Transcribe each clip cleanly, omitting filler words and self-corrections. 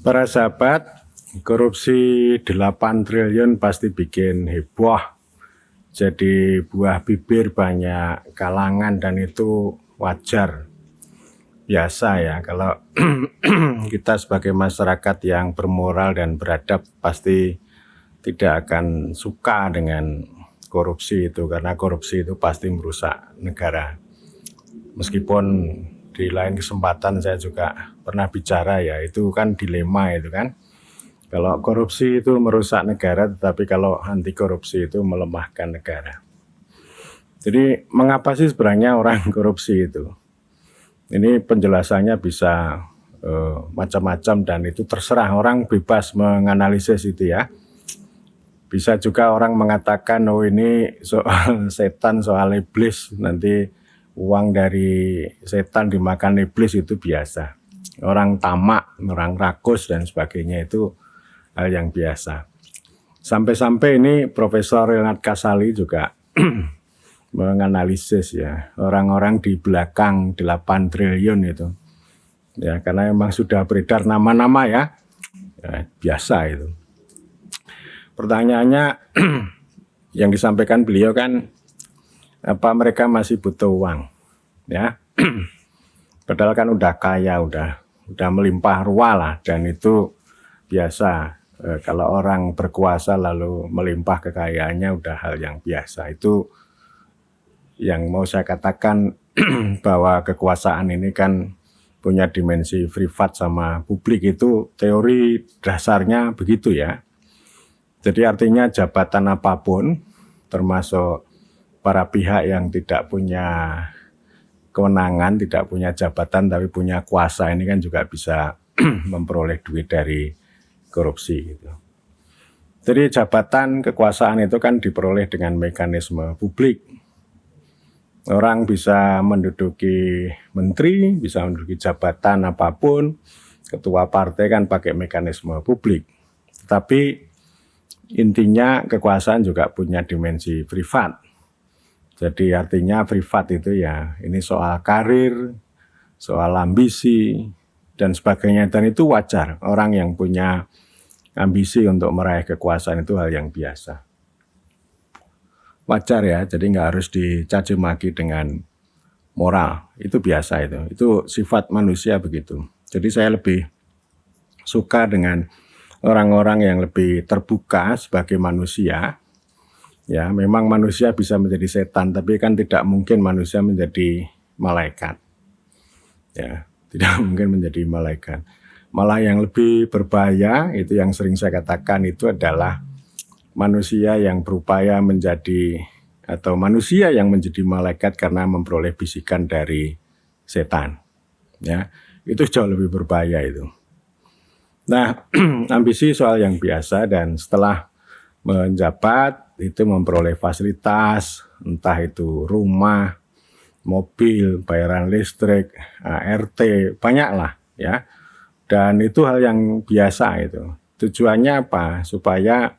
Para sahabat, korupsi 8 triliun pasti bikin heboh. Jadi buah bibir banyak kalangan dan itu wajar. Biasa ya, kalau kita sebagai masyarakat yang bermoral dan beradab pasti tidak akan suka dengan korupsi itu, karena korupsi itu pasti merusak negara. Meskipun di lain kesempatan saya juga pernah bicara ya, itu kan dilema itu kan. Kalau korupsi itu merusak negara, tetapi kalau anti korupsi itu melemahkan negara. Jadi mengapa sih sebenarnya orang korupsi itu? Ini penjelasannya bisa macam-macam dan itu terserah, orang bebas menganalisis itu ya. Bisa juga orang mengatakan, oh ini soal setan, soal iblis, nanti uang dari setan dimakan iblis itu biasa. Orang tamak, orang rakus dan sebagainya itu hal yang biasa. Sampai-sampai ini Profesor Renat Kasali juga menganalisis ya orang-orang di belakang 8 triliun itu. Ya, karena memang sudah beredar nama-nama ya biasa itu. Pertanyaannya yang disampaikan beliau kan, apa mereka masih butuh uang ya? Padahal kan udah kaya, udah melimpah ruah lah, dan itu biasa. Kalau orang berkuasa lalu melimpah kekayaannya udah hal yang biasa. Itu yang mau saya katakan bahwa kekuasaan ini kan punya dimensi privat sama publik, itu teori dasarnya begitu ya. Jadi artinya jabatan apapun, termasuk para pihak yang tidak punya kewenangan, tidak punya jabatan tapi punya kuasa, ini kan juga bisa memperoleh duit dari korupsi gitu. Jadi jabatan kekuasaan itu kan diperoleh dengan mekanisme publik. Orang bisa menduduki menteri, bisa menduduki jabatan apapun, ketua partai kan pakai mekanisme publik. Tapi intinya kekuasaan juga punya dimensi privat. Jadi artinya privat itu ya ini soal karir, soal ambisi dan sebagainya, dan itu wajar. Orang yang punya ambisi untuk meraih kekuasaan itu hal yang biasa. Wajar ya, jadi nggak harus dicaci maki dengan moral, itu biasa itu. Itu sifat manusia begitu. Jadi saya lebih suka dengan orang-orang yang lebih terbuka sebagai manusia. Ya, memang manusia bisa menjadi setan, tapi kan tidak mungkin manusia menjadi malaikat. Ya, tidak mungkin menjadi malaikat. Malah yang lebih berbahaya, itu yang sering saya katakan, itu adalah manusia yang berupaya menjadi, atau manusia yang menjadi malaikat karena memperoleh bisikan dari setan. Ya, itu jauh lebih berbahaya itu. Nah, ambisi soal yang biasa, dan setelah menjabat itu memperoleh fasilitas, entah itu rumah, mobil, bayaran listrik, ART, banyak lah ya. Dan itu hal yang biasa itu. Tujuannya apa? Supaya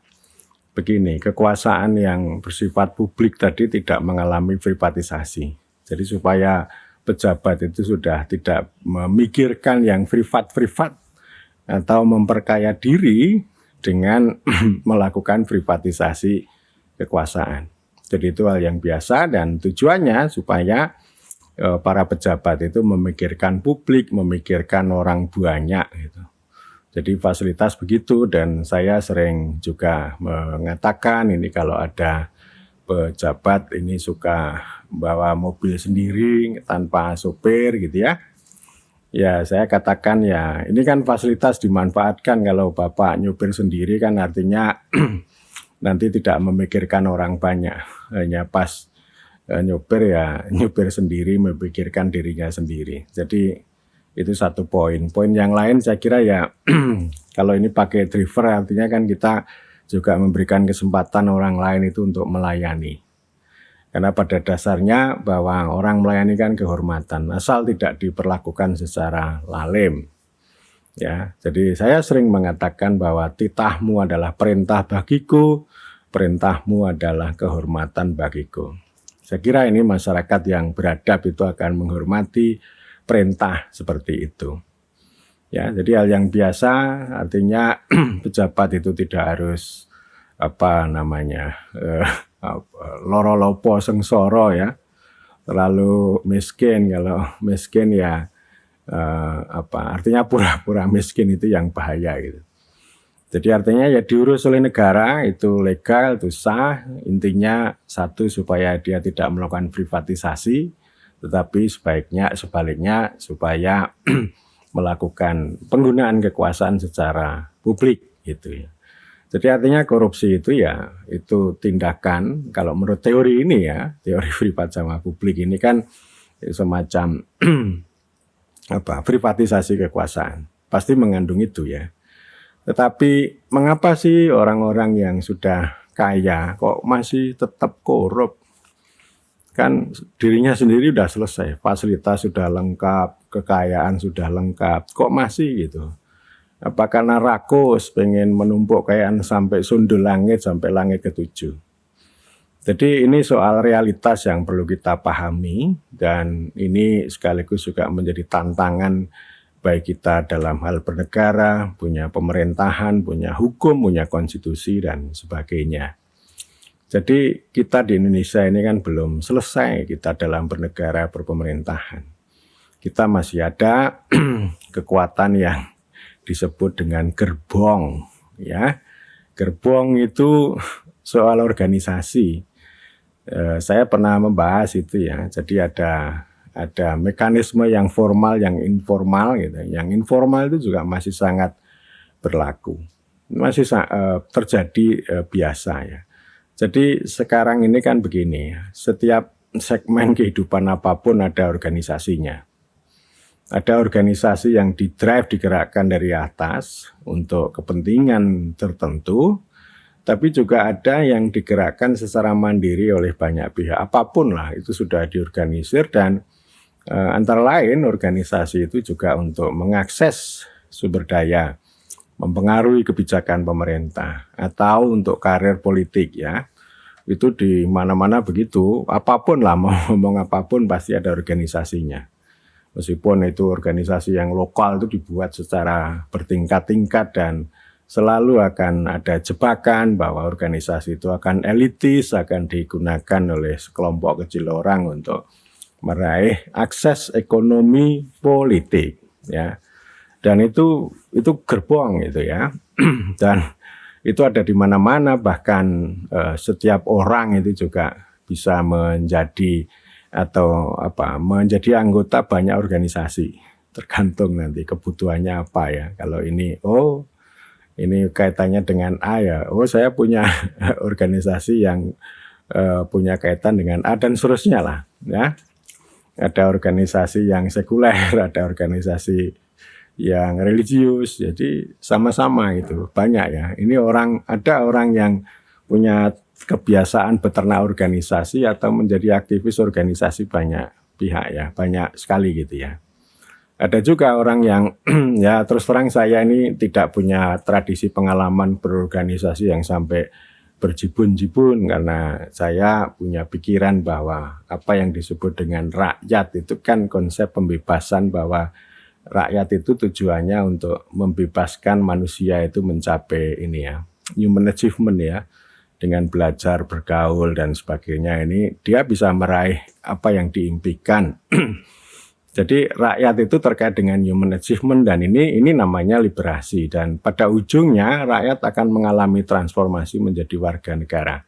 begini, kekuasaan yang bersifat publik tadi tidak mengalami privatisasi. Jadi supaya pejabat itu sudah tidak memikirkan yang privat-privat atau memperkaya diri dengan melakukan privatisasi kekuasaan. Jadi itu hal yang biasa, dan tujuannya supaya para pejabat itu memikirkan publik, memikirkan orang banyak gitu. Jadi fasilitas begitu, dan saya sering juga mengatakan ini kalau ada pejabat ini suka bawa mobil sendiri tanpa sopir gitu ya. Ya saya katakan ya ini kan fasilitas dimanfaatkan, kalau Bapak nyopir sendiri kan artinya nanti tidak memikirkan orang banyak, hanya pas nyopir ya nyopir sendiri, memikirkan dirinya sendiri. Jadi itu satu poin. Poin yang lain saya kira ya kalau ini pakai driver artinya kan kita juga memberikan kesempatan orang lain itu untuk melayani. Karena pada dasarnya bahwa orang melayani kan kehormatan, asal tidak diperlakukan secara lalim. Ya, jadi saya sering mengatakan bahwa titahmu adalah perintah bagiku, perintahmu adalah kehormatan bagiku. Saya kira ini masyarakat yang beradab itu akan menghormati perintah seperti itu. Ya, jadi hal yang biasa, artinya pejabat itu tidak harus apa namanya loro-lopo sengsara ya, terlalu miskin. Kalau miskin ya artinya pura-pura miskin itu yang bahaya gitu. Jadi artinya ya diurus oleh negara, itu legal, itu sah. Intinya satu, supaya dia tidak melakukan privatisasi, tetapi sebaliknya supaya melakukan penggunaan kekuasaan secara publik gitu ya. Jadi artinya korupsi itu ya itu tindakan, kalau menurut teori ini ya, teori privat sama publik ini kan semacam privatisasi kekuasaan. Pasti mengandung itu ya. Tetapi mengapa sih orang-orang yang sudah kaya kok masih tetap korup? Kan dirinya sendiri sudah selesai, fasilitas sudah lengkap, kekayaan sudah lengkap, kok masih gitu? Apa karena rakus pengen menumpuk kekayaan sampai sundul langit, sampai langit ketujuh? Jadi ini soal realitas yang perlu kita pahami, dan ini sekaligus juga menjadi tantangan baik kita dalam hal bernegara, punya pemerintahan, punya hukum, punya konstitusi, dan sebagainya. Jadi kita di Indonesia ini kan belum selesai kita dalam bernegara, berpemerintahan. Kita masih ada kekuatan yang disebut dengan gerbong. Ya, gerbong itu soal organisasi. Saya pernah membahas itu ya. Jadi ada mekanisme yang formal, yang informal gitu. Yang informal itu juga masih sangat berlaku, masih terjadi biasa ya. Jadi sekarang ini kan begini, setiap segmen kehidupan apapun ada organisasinya. Ada organisasi yang digerakkan dari atas untuk kepentingan tertentu, tapi juga ada yang digerakkan secara mandiri oleh banyak pihak. Apapun lah itu sudah diorganisir, dan antara lain organisasi itu juga untuk mengakses sumber daya, mempengaruhi kebijakan pemerintah, atau untuk karir politik ya. Itu di mana-mana begitu, apapun lah, mau ngomong apapun pasti ada organisasinya. Meskipun itu organisasi yang lokal itu dibuat secara bertingkat-tingkat, dan selalu akan ada jebakan bahwa organisasi itu akan elitis, akan digunakan oleh sekelompok kecil orang untuk meraih akses ekonomi politik ya. Dan itu gerbong itu ya. Dan itu ada di mana-mana, bahkan setiap orang itu juga bisa menjadi menjadi anggota banyak organisasi, tergantung nanti kebutuhannya apa ya. Kalau ini kaitannya dengan A ya, saya punya organisasi yang punya kaitan dengan A, dan seterusnya lah ya. Ada organisasi yang sekuler, ada organisasi yang religius, jadi sama-sama itu banyak ya. Ini ada orang yang punya kebiasaan beternak organisasi atau menjadi aktivis organisasi banyak pihak ya, banyak sekali gitu ya. Ada juga orang yang ya terus terang saya ini tidak punya tradisi pengalaman berorganisasi yang sampai berjibun-jibun, karena saya punya pikiran bahwa apa yang disebut dengan rakyat itu kan konsep pembebasan, bahwa rakyat itu tujuannya untuk membebaskan manusia itu mencapai ini ya, human achievement ya, dengan belajar, bergaul dan sebagainya. Ini dia bisa meraih apa yang diimpikan. Jadi rakyat itu terkait dengan human achievement, dan ini namanya liberasi, dan pada ujungnya rakyat akan mengalami transformasi menjadi warga negara.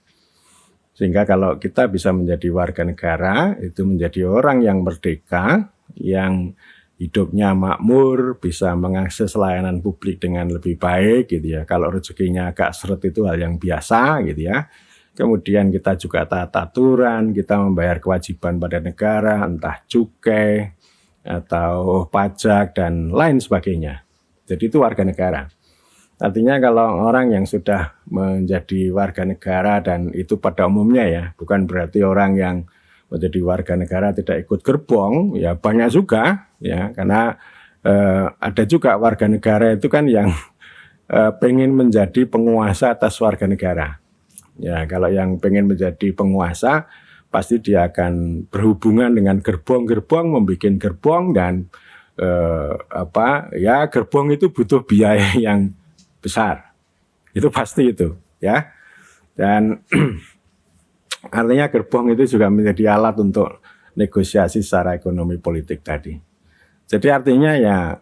Sehingga kalau kita bisa menjadi warga negara, itu menjadi orang yang merdeka, yang hidupnya makmur, bisa mengakses layanan publik dengan lebih baik gitu ya. Kalau rezekinya agak seret itu hal yang biasa gitu ya. Kemudian kita juga taat aturan, kita membayar kewajiban pada negara, entah cukai atau pajak dan lain sebagainya. Jadi itu warga negara. Artinya kalau orang yang sudah menjadi warga negara, dan itu pada umumnya ya, bukan berarti orang yang menjadi warga negara tidak ikut gerbong, ya banyak juga ya, karena ada juga warga negara itu kan yang pengen menjadi penguasa atas warga negara. Ya, kalau yang pengen menjadi penguasa pasti dia akan berhubungan dengan gerbong-gerbong, membuat gerbong, dan ya gerbong itu butuh biaya yang besar. Itu pasti itu, ya. Dan artinya gerbong itu juga menjadi alat untuk negosiasi secara ekonomi politik tadi. Jadi artinya ya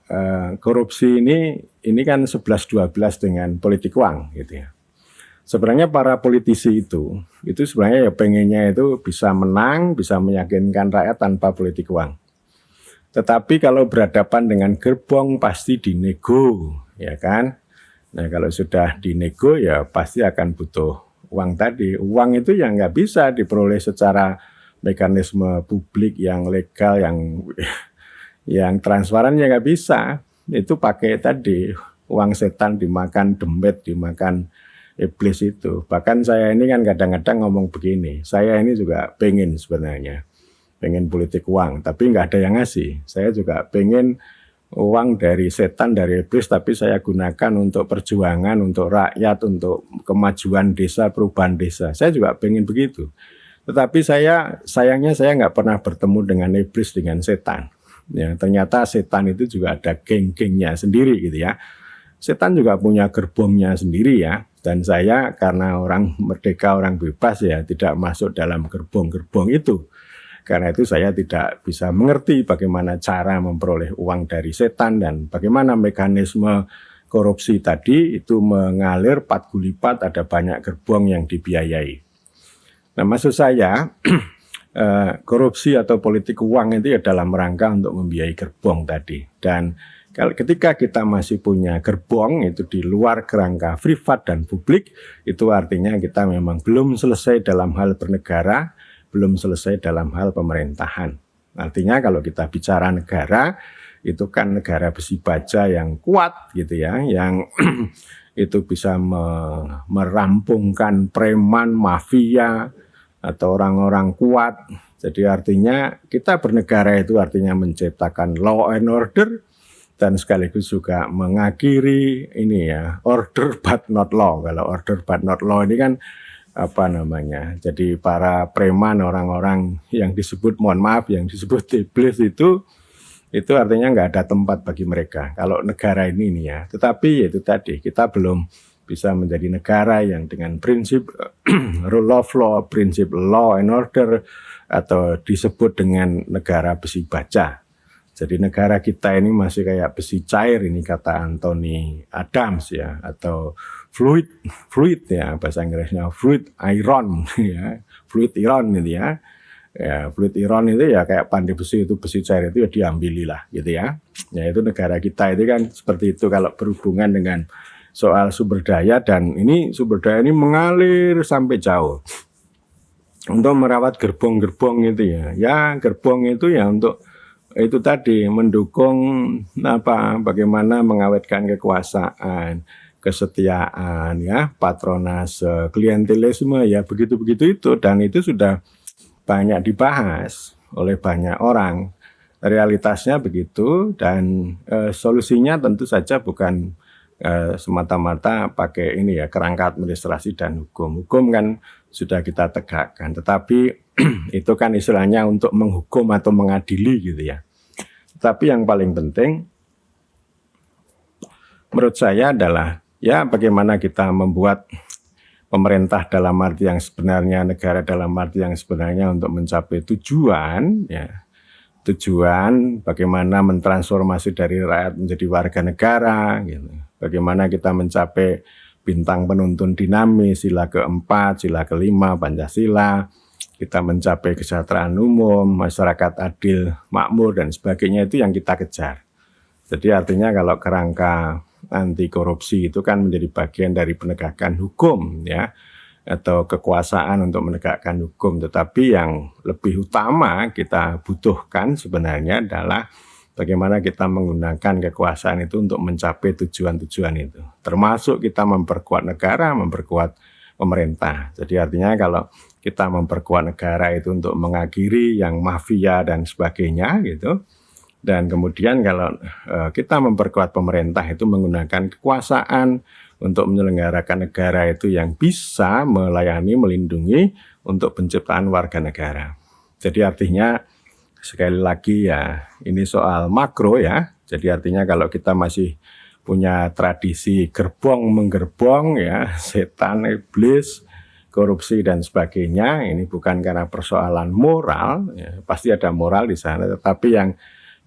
korupsi ini kan 11-12 dengan politik uang gitu ya. Sebenarnya para politisi itu sebenarnya ya pengennya itu bisa menang, bisa meyakinkan rakyat tanpa politik uang. Tetapi kalau berhadapan dengan gerbong pasti dinego, ya kan? Nah kalau sudah dinego ya pasti akan butuh uang tadi. Uang itu yang nggak bisa diperoleh secara mekanisme publik yang legal, yang transparan ya nggak bisa. Itu pakai tadi uang setan dimakan demet, dimakan iblis itu. Bahkan saya ini kan kadang-kadang ngomong begini, saya ini juga pengen sebenarnya, pengen politik uang, tapi nggak ada yang ngasih. Saya juga pengen uang dari setan, dari iblis, tapi saya gunakan untuk perjuangan, untuk rakyat, untuk kemajuan desa, perubahan desa. Saya juga pengen begitu. Tetapi sayangnya saya nggak pernah bertemu dengan iblis, dengan setan. Ya, ternyata setan itu juga ada geng-gengnya sendiri gitu ya. Setan juga punya gerbongnya sendiri ya. Dan saya karena orang merdeka, orang bebas ya, tidak masuk dalam gerbong-gerbong itu. Karena itu saya tidak bisa mengerti bagaimana cara memperoleh uang dari setan dan bagaimana mekanisme korupsi tadi itu mengalir pat-gulipat, ada banyak gerbong yang dibiayai. Nah maksud saya korupsi atau politik uang itu ya dalam rangka untuk membiayai gerbong tadi. Dan ketika kita masih punya gerbong itu di luar kerangka privat dan publik, itu artinya kita memang belum selesai dalam hal bernegara, belum selesai dalam hal pemerintahan. Artinya kalau kita bicara negara, itu kan negara besi baja yang kuat gitu ya, yang itu bisa merampungkan preman, mafia, atau orang-orang kuat. Jadi artinya kita bernegara itu artinya menciptakan law and order, dan sekaligus juga mengakhiri ini ya, order but not law. Kalau order but not law ini kan jadi para preman, orang-orang yang disebut, mohon maaf, yang disebut iblis itu artinya nggak ada tempat bagi mereka kalau negara ini nih ya. Tetapi itu tadi, kita belum bisa menjadi negara yang dengan prinsip rule of law, prinsip law and order, atau disebut dengan negara besi baja. Jadi negara kita ini masih kayak besi cair, ini kata Anthony Adams ya, atau fluid ya, bahasa Inggrisnya fluid iron ya, fluid iron gitu ya. Ya, fluid iron itu ya kayak pandai besi, itu besi cair itu ya diambililah gitu ya. Ya itu negara kita itu kan seperti itu kalau berhubungan dengan soal sumber daya, dan ini sumber daya ini mengalir sampai jauh. Untuk merawat gerbong-gerbong itu ya. Ya gerbong itu ya untuk itu tadi mendukung bagaimana mengawetkan kekuasaan, kesetiaan ya, patronase, klientelisme ya, begitu-begitu itu, dan itu sudah banyak dibahas oleh banyak orang. Realitasnya begitu, dan solusinya tentu saja bukan semata-mata pakai ini ya, kerangka administrasi dan hukum. Hukum kan sudah kita tegakkan, tetapi itu kan istilahnya untuk menghukum atau mengadili gitu ya. Tapi yang paling penting menurut saya adalah ya bagaimana kita membuat pemerintah dalam arti yang sebenarnya, negara dalam arti yang sebenarnya untuk mencapai tujuan ya. Tujuan bagaimana mentransformasi dari rakyat menjadi warga negara gitu. Bagaimana kita mencapai bintang penuntun dinamis, sila keempat, sila kelima, Pancasila, kita mencapai kesejahteraan umum, masyarakat adil, makmur, dan sebagainya, itu yang kita kejar. Jadi artinya kalau kerangka anti korupsi itu kan menjadi bagian dari penegakan hukum ya, atau kekuasaan untuk menegakkan hukum. Tetapi yang lebih utama kita butuhkan sebenarnya adalah bagaimana kita menggunakan kekuasaan itu untuk mencapai tujuan-tujuan itu. Termasuk kita memperkuat negara, memperkuat pemerintah. Jadi artinya kalau kita memperkuat negara itu untuk mengakhiri yang mafia dan sebagainya gitu. Dan kemudian kalau kita memperkuat pemerintah itu menggunakan kekuasaan untuk menyelenggarakan negara itu yang bisa melayani, melindungi untuk penciptaan warga negara. Jadi artinya sekali lagi ya, ini soal makro ya. Jadi artinya kalau kita masih punya tradisi gerbong menggerbong ya, setan, iblis, korupsi dan sebagainya, ini bukan karena persoalan moral, ya, pasti ada moral di sana, tetapi yang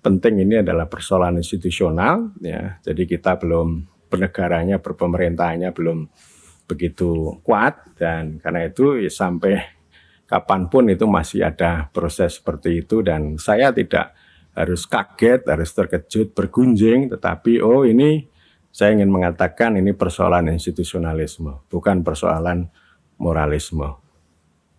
penting ini adalah persoalan institusional ya. Jadi kita belum bernegaranya, berpemerintahannya belum begitu kuat, dan karena itu ya, sampai kapanpun itu masih ada proses seperti itu, dan saya tidak harus kaget, harus terkejut, bergunjing, tetapi oh ini saya ingin mengatakan ini persoalan institusionalisme, bukan persoalan moralisme.